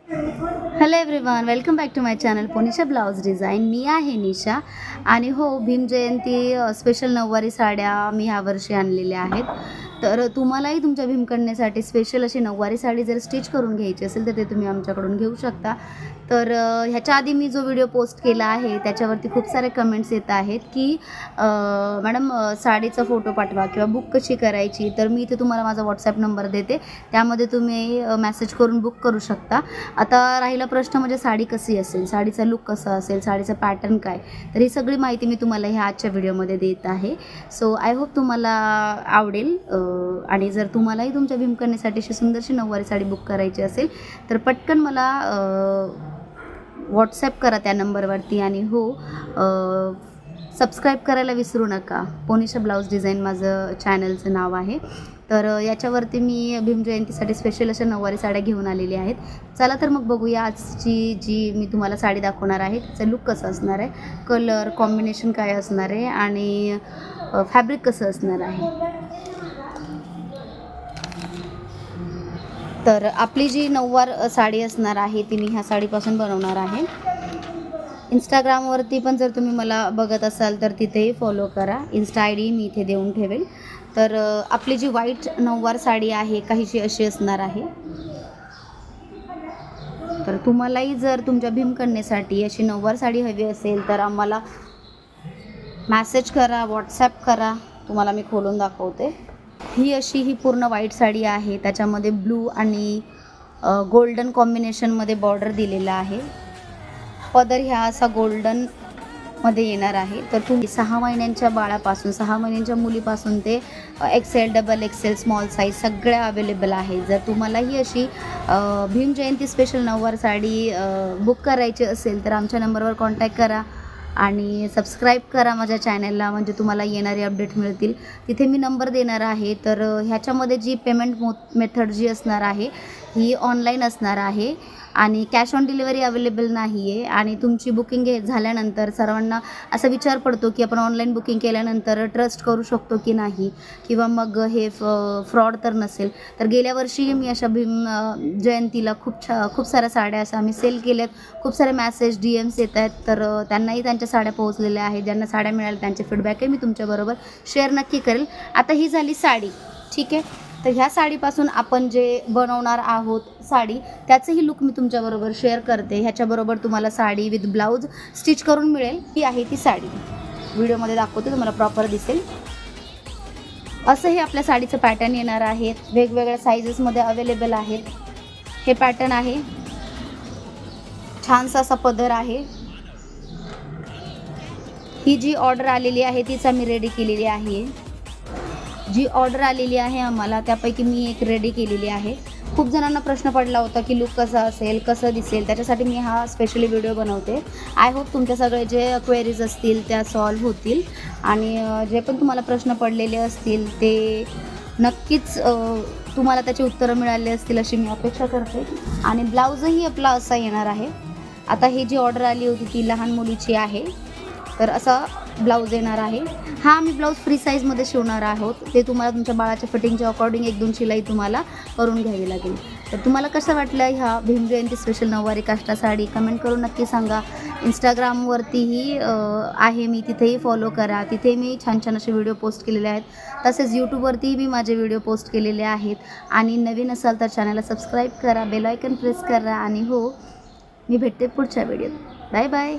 Hello everyone, welcome back to my channel पोनिशा blouse design. मी आहे निशा आणि हो, भीम जयंती स्पेशल नऊवारी साड्या मी ह्यावर्षी आणलेल्या आहेत. तर तुम्हालाही तुमच्या भीमकन्येसाठी स्पेशल अशी नऊवारी साडी जर स्टिच करून घ्यायची असेल तर ते तुम्ही आमच्याकडून घेऊ शकता. तर ह्याच्या आधी मी जो व्हिडिओ पोस्ट केला आहे त्याच्यावरती खूप सारे कमेंट्स येत आहेत की मॅडम साडीचा फोटो पाठवा किंवा बुक कशी करायची. तर मी इथे तुम्हाला माझा व्हॉट्सॲप नंबर देते, त्यामध्ये तुम्ही मेसेज करून बुक करू शकता. आता राहिला प्रश्न म्हणजे साडी कशी असेल, साडीचा लुक कसा असेल, साडीचा पॅटर्न काय, तर ही सगळी माहिती मी तुम्हाला ह्या आजच्या व्हिडिओमध्ये देत आहे. सो आय होप तुम्हाला आवडेल. आणि जर तुम्हालाही तुमच्या भीमकन्येसाठी अशी सुंदरशी नऊवारी साडी बुक करायची असेल तर पटकन मला व्हॉट्सॲप करा त्या नंबरवरती. आणि हो, सबस्क्राईब करायला विसरू नका. पोनिशा ब्लाऊज डिझाईन माझं चॅनलचं नाव आहे. तर याच्यावरती मी भीम जयंतीसाठी स्पेशल अशा नऊवारी साड्या घेऊन आलेल्या आहेत. चला तर मग बघूया आजची जी मी तुम्हाला साडी दाखवणार आहे त्याचं लुक कसं असणार आहे, कलर कॉम्बिनेशन काय असणार आहे आणि फॅब्रिक कसं असणार आहे. तर आपली जी नऊवार साडी असणार आहे ती मी ह्या साडीपासून बनवणार आहे. इंस्टाग्रामवरती पण जर तुम्ही मला बघत असाल तर तिथेही फॉलो करा. इन्स्टा आय डी मी इथे देऊन ठेवेल. तर आपली जी व्हाईट नऊवार साडी आहे काहीशी अशी असणार आहे. तर तुम्हालाही जर तुमच्या भीमकन्येसाठी अशी नऊवार साडी हवी असेल तर आम्हाला मॅसेज करा, व्हॉट्सॲप करा, तुम्हाला मी खोलून दाखवते. ही पूर्ण व्हाईट साडी आहे, त्याच्यामध्ये ब्लू आणि गोल्डन कॉम्बिनेशनमध्ये बॉर्डर दिलेला आहे. पदर ह्या असा गोल्डनमध्ये येणार आहे. तर तुम्ही 6 महिन्यांच्या बाळापासून 6 महिन्यांच्या मुलीपासून ते XL, XXL, स्मॉल साईज सगळ्या अवेलेबल आहे. जर तुम्हालाही अशी भीम जयंती स्पेशल नऊवार साडी बुक करायची असेल तर आमच्या नंबरवर कॉन्टॅक्ट करा आणि सबस्क्राईब करा माझ्या चॅनलला, म्हणजे तुम्हाला येणारे अपडेट मिळतील. तिथे मी नंबर देणार आहे. तर ह्याच्यामध्ये जी पेमेंट मेथड जी असणार आहे ही ऑनलाईन असणार आहे आणि कॅश ऑन डिलिव्हरी अवेलेबल नाही आहे. आणि तुमची बुकिंग झाल्यानंतर सर्वांना असा विचार पडतो की आपण ऑनलाईन बुकिंग केल्यानंतर ट्रस्ट करू शकतो की नाही, किंवा मग हे फ्रॉड तर नसेल. तर गेल्या वर्षी मी अशा भीम जयंतीला खूप साऱ्या साड्या अशा आम्ही सेल केल्यात. खूप सारे मॅसेज DMs येत आहेत. तर त्यांनाही त्यांच्या साड्या पोहोचलेल्या आहेत. ज्यांना साड्या मिळाल्या त्यांचे फीडबॅकही मी तुमच्याबरोबर शेअर नक्की करेल. आता ही झाली साडी, ठीक आहे. तर ह्या साडीपासून आपण जे बनवणार आहोत साडी त्याचंही लुक मी तुमच्याबरोबर शेअर करते. ह्याच्याबरोबर तुम्हाला साडी विथ ब्लाऊज स्टिच करून मिळेल. ही आहे ती साडी, व्हिडिओमध्ये दाखवते, तुम्हाला प्रॉपर दिसेल. असं हे आपल्या साडीचं पॅटर्न येणार आहे. वेगवेगळ्या साईजेसमध्ये अवेलेबल आहेत. हे पॅटर्न आहे. छानसा असा पदर आहे. ही जी ऑर्डर आलेली आहे तीच आम्ही रेडी केलेली आहे. जी ऑर्डर आलेली आहे आम्हाला त्यापैकी मी एक रेडी केलेली आहे. खूप जणांना प्रश्न पडला होता की लुक कसा असेल, कसं दिसेल, त्याच्यासाठी मी हा स्पेशली व्हिडिओ बनवते. आय होप तुमच्या सगळे जे क्वेरीज असतील त्या सॉल्व्ह होतील आणि जे पण तुम्हाला प्रश्न पडलेले असतील ते नक्कीच तुम्हाला त्याची उत्तरं मिळाली असतील अशी मी अपेक्षा करते. आणि ब्लाऊजही आपला असा येणार आहे. आता ही जी ऑर्डर आली होती ती लहान मुलीची आहे. तर असा ब्लाऊज येणार आहे. हा आम्ही ब्लाऊज फ्री साईजमध्ये शिवणार आहोत. ते तुम्हाला तुमच्या बाळाच्या फिटिंगच्या अकॉर्डिंग 1-2 शिलाई तुम्हाला करून घ्यावी लागेल. तर तुम्हाला कसं वाटलं ह्या भीम जयंती स्पेशल नऊवारी काष्टा साडी कमेंट करून नक्की सांगा. इंस्टाग्रामवरतीही आहे मी, तिथेही फॉलो करा. तिथे मी छान छान असे व्हिडिओ पोस्ट केलेले आहेत. तसेच यूट्यूबवरतीही मी माझे व्हिडिओ पोस्ट केलेले आहेत. आणि नवीन असाल तर चॅनलला सबस्क्राईब करा, बेल आयकन प्रेस करा. आणि हो, मी भेटते पुढच्या व्हिडिओत. Bye bye.